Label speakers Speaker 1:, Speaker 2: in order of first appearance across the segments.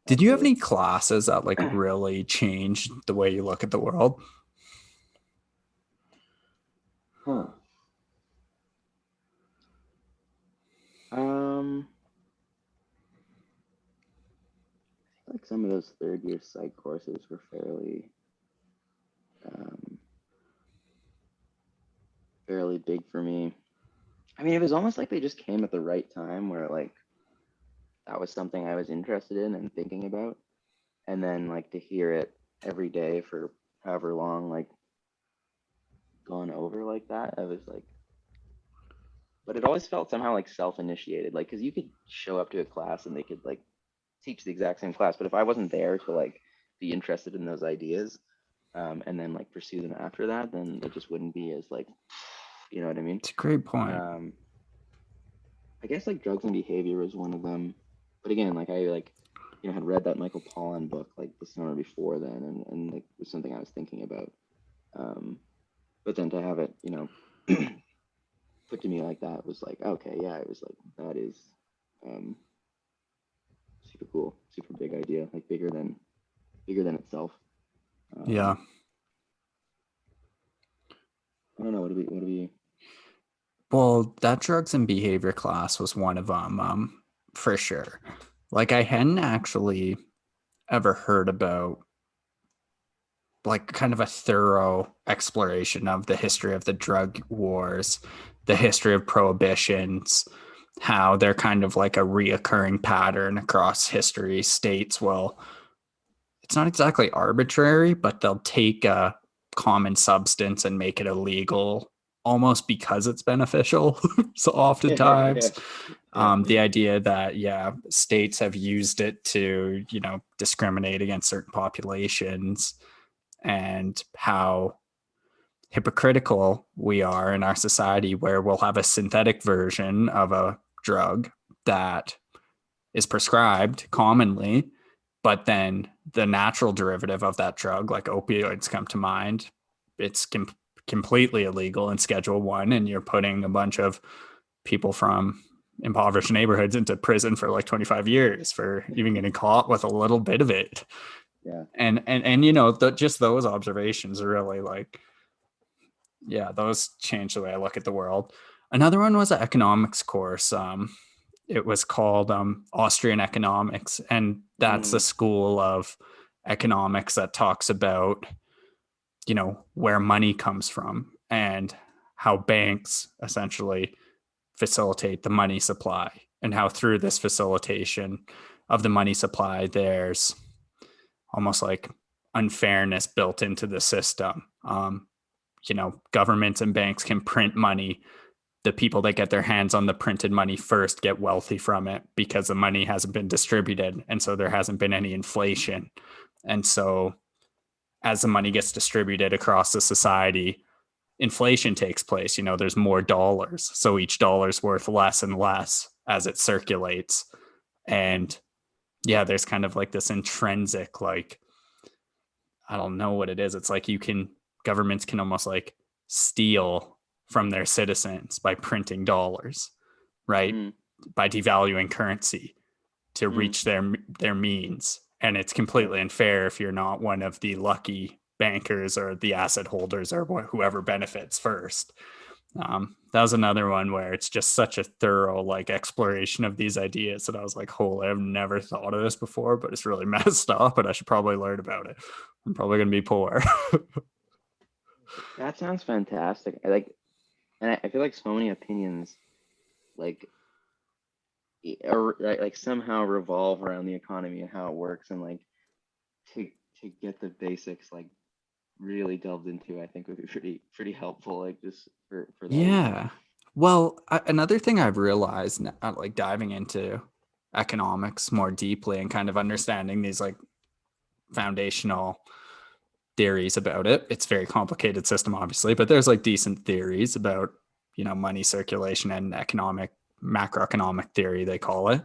Speaker 1: Did you have
Speaker 2: absolutely.
Speaker 1: any classes that like really changed the way you look at the world?
Speaker 2: Huh. Um, I feel like some of those third year psych courses were um, fairly big for me. I mean, it was almost like they just came at the right time where like that was something I was interested in and thinking about. And then like to hear it every day for however long, like gone over like that, I was like, but it always felt somehow like self-initiated, like because you could show up to a class and they could like teach the exact same class, but if I wasn't there to like be interested in those ideas, and then like pursue them after that, then it just wouldn't be as like, you know what I mean?
Speaker 1: It's a great point.
Speaker 2: Um, I guess like drugs and behavior was one of them, but again, like I like, had read that Michael Pollan book like the summer before then, and like was something I was thinking about. Um, but then to have it, put to me like that was like, okay, yeah, it was like that is um, super cool, super big idea, like bigger than itself.
Speaker 1: Yeah.
Speaker 2: Um, I don't know. What do we?
Speaker 1: Well, that drugs and behavior class was one of them, for sure. Like I hadn't actually ever heard about like kind of a thorough exploration of the history of the drug wars, the history of prohibitions, how they're kind of like a reoccurring pattern across history. States will, it's not exactly arbitrary, but they'll take a common substance and make it illegal almost because it's beneficial. So
Speaker 2: Yeah,
Speaker 1: oftentimes,
Speaker 2: yeah,
Speaker 1: the idea that, yeah, states have used it to, discriminate against certain populations, and how hypocritical we are in our society where we'll have a synthetic version of a drug that is prescribed commonly, but then the natural derivative of that drug, like opioids, come to mind. It's completely illegal in Schedule One, and you're putting a bunch of people from impoverished neighborhoods into prison for like 25 years for even getting caught with a little bit of it.
Speaker 2: yeah.
Speaker 1: And just those observations are really like, yeah, those changed the way I look at the world. Another one was an economics course. It was called Austrian Economics, and that's a
Speaker 2: Mm,
Speaker 1: school of economics that talks about, where money comes from and how banks essentially facilitate the money supply, and how through this facilitation of the money supply, there's almost like unfairness built into the system. Governments and banks can print money. The people that get their hands on the printed money first get wealthy from it because the money hasn't been distributed. And so there hasn't been any inflation. And so as the money gets distributed across the society, inflation takes place. There's more dollars. So each dollar's worth less and less as it circulates. And yeah, there's kind of like this intrinsic, like, I don't know what it is. It's like governments can almost like steal from their citizens by printing dollars, right?
Speaker 2: mm,
Speaker 1: By devaluing currency to
Speaker 2: mm,
Speaker 1: reach their means. And it's
Speaker 2: yeah.
Speaker 1: completely unfair if you're not one of the lucky bankers or the asset holders or whoever benefits first. That was another one where it's just such a thorough like exploration of these ideas that I was like, holy, I've never thought of this before, but it's really messed up, and I should probably learn about it. I'm probably gonna be poor.
Speaker 2: That sounds fantastic. I like, and I feel like so many opinions like or like somehow revolve around the economy and how it works, and like to to get the basics like really delved into, I think would be pretty helpful, like just for that reason.
Speaker 1: Yeah. Well, another thing I've realized now, like diving into economics more deeply and kind of understanding these like foundational theories about it. It's a very complicated system, obviously, but there's like decent theories about, money circulation and macroeconomic theory, they call it.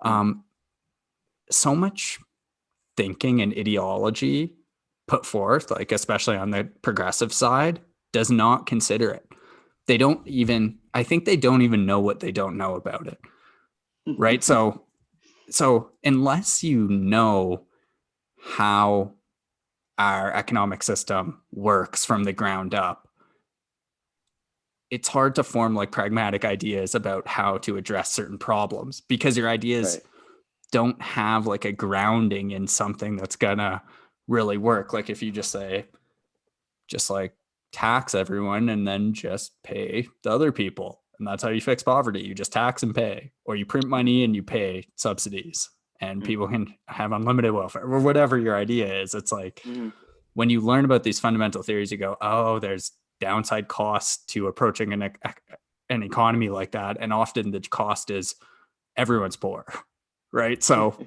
Speaker 2: Mm,
Speaker 1: Um, so much thinking and ideology put forth, like especially on the progressive side, does not consider it. They don't even, I think they don't even know what they don't know about it. Right. So So unless you know how our economic system works from the ground up, it's hard to form like pragmatic ideas about how to address certain problems because your ideas
Speaker 2: Right.
Speaker 1: don't have like a grounding in something that's gonna really work. Like if you just say, just like tax everyone and then just pay the other people. And that's how you fix poverty. You just tax and pay, or you print
Speaker 2: Mm-hmm.
Speaker 1: money and you pay subsidies and people
Speaker 2: Mm-hmm.
Speaker 1: can have unlimited welfare or whatever your idea is. It's like
Speaker 2: Mm-hmm.
Speaker 1: when you learn about these fundamental theories, you go, oh, there's downside costs to approaching an economy like that. And often the cost is everyone's poor, right? So,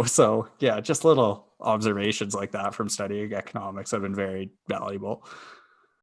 Speaker 1: so yeah, just little observations like that from studying economics have been very valuable.